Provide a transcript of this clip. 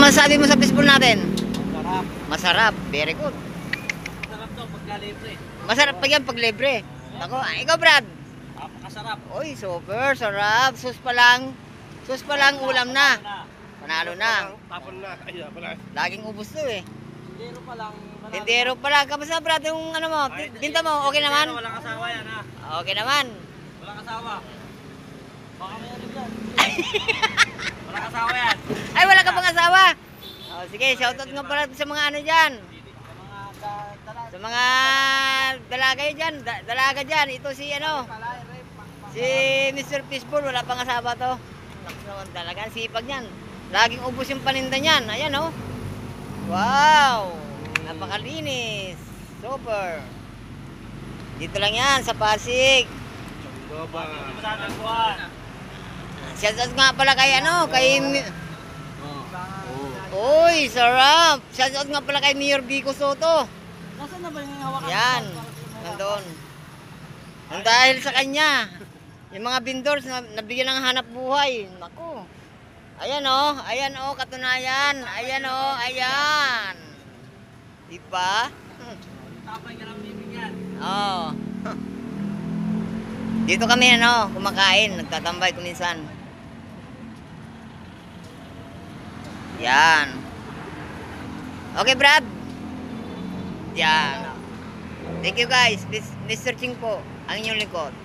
masasabi mo sa fishball natin? Sarap. Masarap. Very good. Sarap daw pagka libre. Masarap pa yan pag libre. Ako, ikaw Brad. Napakasarap. Uy, super sarap. Sus pa lang. Sus pa lang ulam na. Panalo na. Tapon na. Ay, pala. Laging ubos to eh. Tindero pa lang. Tindero pala. Kamusta Brad yung ano mo? Tinta mo, okay naman? Walang asawa yan ha. Okay naman. Walang asawa. Baka may ano yan. Walang asawa yan. Ay, wala ka pang asawa. Oh, sige, shoutout nga pala sa mga ano dyan. Sa mga dalaga dyan. Dalaga dyan. Ito si ano. Si Mr. Fishball. Wala pang asawa to. Naman talaga. Sipag niyan. Laging ubos yung paninda niyan. Ayan oh. Wow. Napakalinis. Super. Dito lang yan sa Pasig. Shoutout nga pala kay ano. Kay... Uy, sarap. Shoutout nga pala kay Mayor Vico Soto. Nasaan na ba yung hawakan? Yan. Nandun. Ang dahil sa kanya. Yung mga vendors na nabigyan ng hanap buhay. Naku. Ayan oh. Ayan oh. Katunayan. Ayan oh. Ayan. Diba? Tapay ka lang bibigyan. Oo. Dito kami ano. Kumakain. Nagtatambay kuminsan. Yan. Okay, Brad. Yan. Thank you guys. Mr. Ching po, ang inyong lingkod.